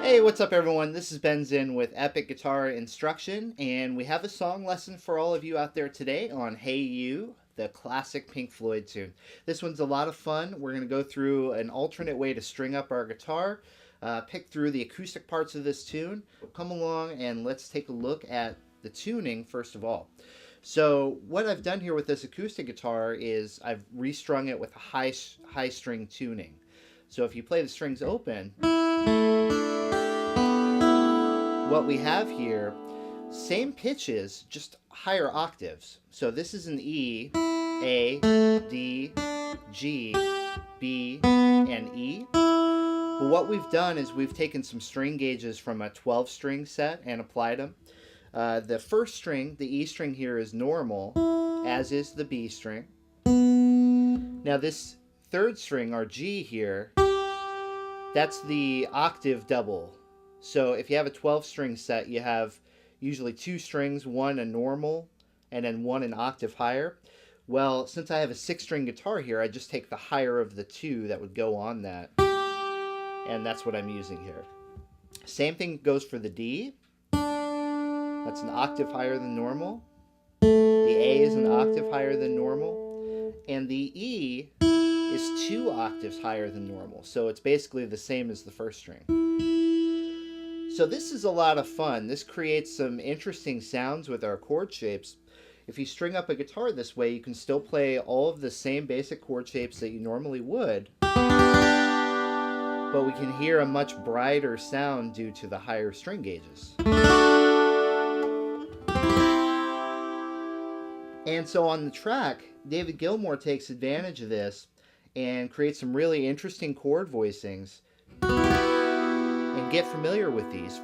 Hey, what's up everyone? This is Ben Zinn with Epic Guitar Instruction, and we have a song lesson for all of you out there today on Hey You, the classic Pink Floyd tune. This one's a lot of fun. We're going to go through an alternate way to string up our guitar, pick through the acoustic parts of this tune. Come along and let's take a look at the tuning first of all. So what I've done here with this acoustic guitar is I've restrung it with a high string tuning. So if you play the strings open, what we have here, same pitches, just higher octaves. So this is an E, A, D, G, B, and E. But what we've done is we've taken some string gauges from a 12-string set and applied them. The first string, the E string here, is normal, as is the B string. Now this third string, our G here, that's the octave double. So if you have a 12-string set, you have usually two strings, one a normal, and then one an octave higher. Well, since I have a 6-string guitar here, I just take the higher of the two that would go on that, and that's what I'm using here. Same thing goes for the D. That's an octave higher than normal. The A is an octave higher than normal. And the E is 2 octaves higher than normal. So it's basically the same as the first string. So this is a lot of fun. This creates some interesting sounds with our chord shapes. If you string up a guitar this way, you can still play all of the same basic chord shapes that you normally would, but we can hear a much brighter sound due to the higher string gauges. And so on the track, David Gilmour takes advantage of this and creates some really interesting chord voicings. And get familiar with these.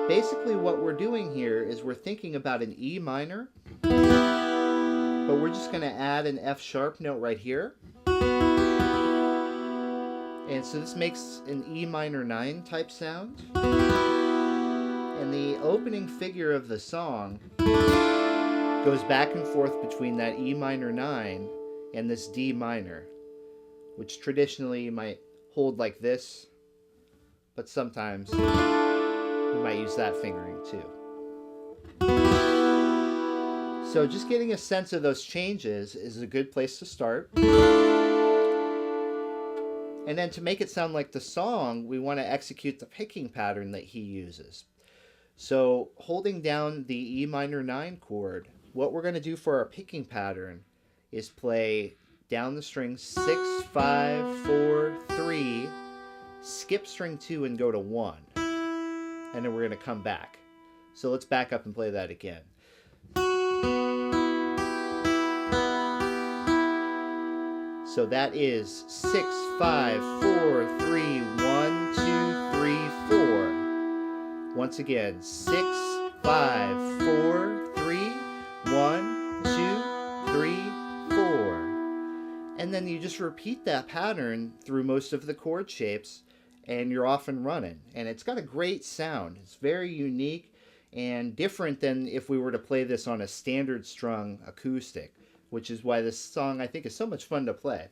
Basically what we're doing here is we're thinking about an E minor, but we're just going to add an F sharp note right here. And so this makes an E minor 9 type sound. And the opening figure of the song goes back and forth between that E minor 9 and this D minor, which traditionally you might hold like this, but sometimes we might use that fingering too. So just getting a sense of those changes is a good place to start. And then to make it sound like the song, we want to execute the picking pattern that he uses. So holding down the E minor 9 chord, what we're going to do for our picking pattern is play down the string 6, 5, 4, 3, skip string 2 and go to 1. And then we're going to come back. So let's back up and play that again. So that is 6, 5, 4, 3, 1, 2, 3, 4. Once again, 6, 5, 4, 3, 1, 2, 3, 4. And then you just repeat that pattern through most of the chord shapes and you're off and running. And it's got a great sound. It's very unique and different than if we were to play this on a standard strung acoustic, which is why this song I think is so much fun to play.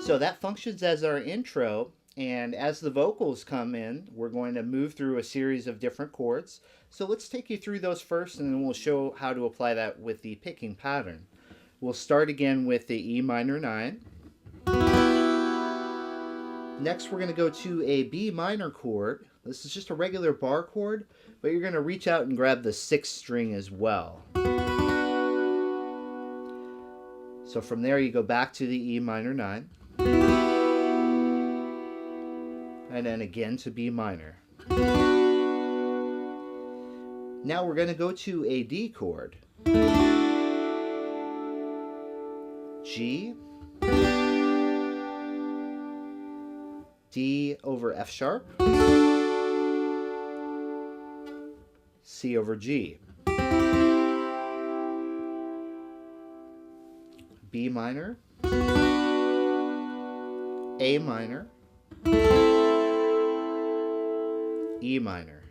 So that functions as our intro, and as the vocals come in, we're going to move through a series of different chords. So let's take you through those first, and then we'll show how to apply that with the picking pattern. We'll start again with the E minor 9. Next we're going to go to a B minor chord. This is just a regular bar chord, but you're going to reach out and grab the 6th string as well. So from there you go back to the E minor 9. And then again to B minor. Now we're going to go to a D chord. G, D over F sharp, C over G. B minor, A minor, E minor.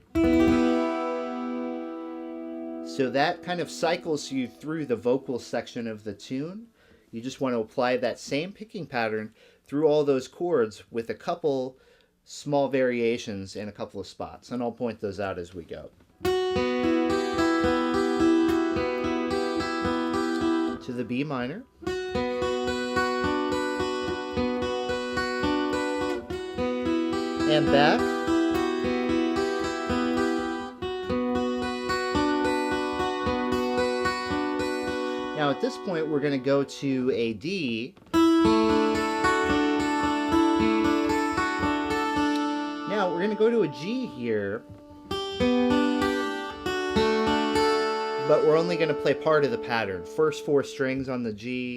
So that kind of cycles you through the vocal section of the tune. You just want to apply that same picking pattern through all those chords with a couple small variations in a couple of spots, and I'll point those out as we go. To the B minor, and back, now at this point we're going to go to a D. Now we're going to go to a G here, but we're only going to play part of the pattern. First 4 strings on the G,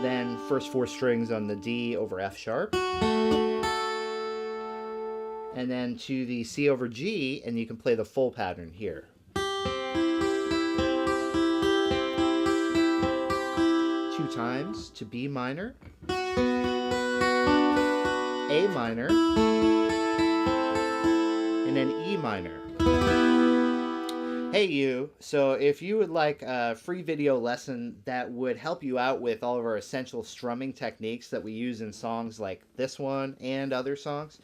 then first 4 strings on the D over F sharp, and then to the C over G, and you can play the full pattern here. 2 times to B minor, A minor, and then E minor. Hey you, so if you would like a free video lesson that would help you out with all of our essential strumming techniques that we use in songs like this one and other songs,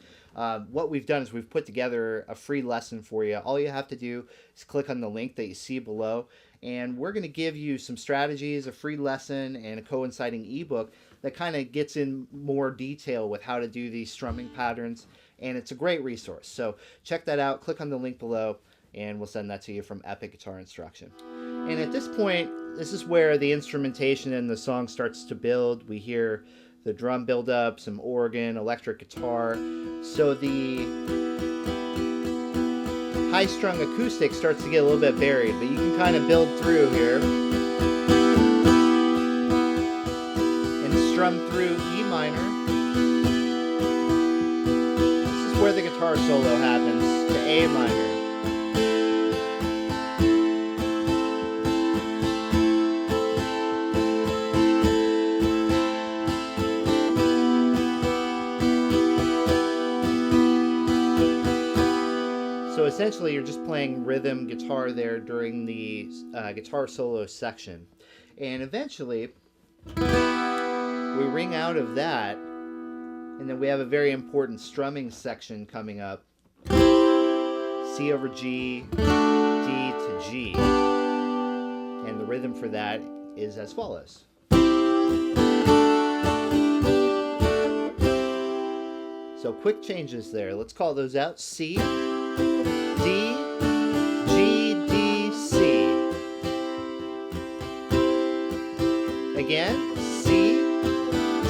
what we've done is we've put together a free lesson for you. All you have to do is click on the link that you see below, and we're going to give you some strategies, a free lesson, and a coinciding ebook that kind of gets in more detail with how to do these strumming patterns, and it's a great resource. So check that out, click on the link below, and we'll send that to you from Epic Guitar Instruction. And at this point, this is where the instrumentation in the song starts to build. We hear the drum build up, some organ, electric guitar. So the high-strung acoustic starts to get a little bit buried, but you can kind of build through here and strum through E minor. This is where the guitar solo happens, to A minor. So essentially you're just playing rhythm guitar there during the guitar solo section. And eventually we ring out of that, and then we have a very important strumming section coming up. C over G, D to G. And the rhythm for that is as follows. So quick changes there. Let's call those out. C, D, G, D, C. Again, C, D,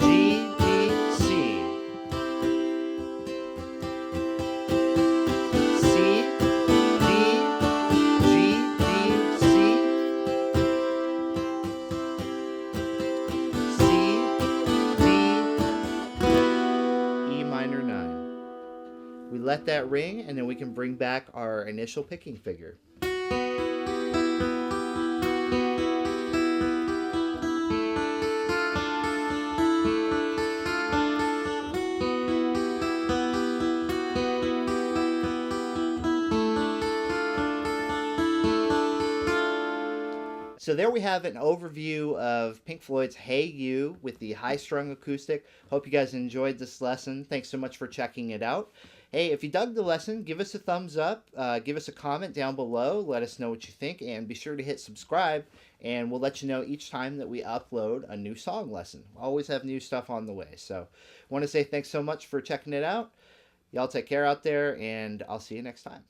G, D, C. C, D, G, D, C. C, D, E minor 9. We let that ring, and then we can bring back our initial picking figure. So there we have an overview of Pink Floyd's Hey You with the high-strung acoustic. Hope you guys enjoyed this lesson. Thanks so much for checking it out. Hey, if you dug the lesson, give us a thumbs up, give us a comment down below, let us know what you think, and be sure to hit subscribe, and we'll let you know each time that we upload a new song lesson. We'll always have new stuff on the way. So I want to say thanks so much for checking it out. Y'all take care out there, and I'll see you next time.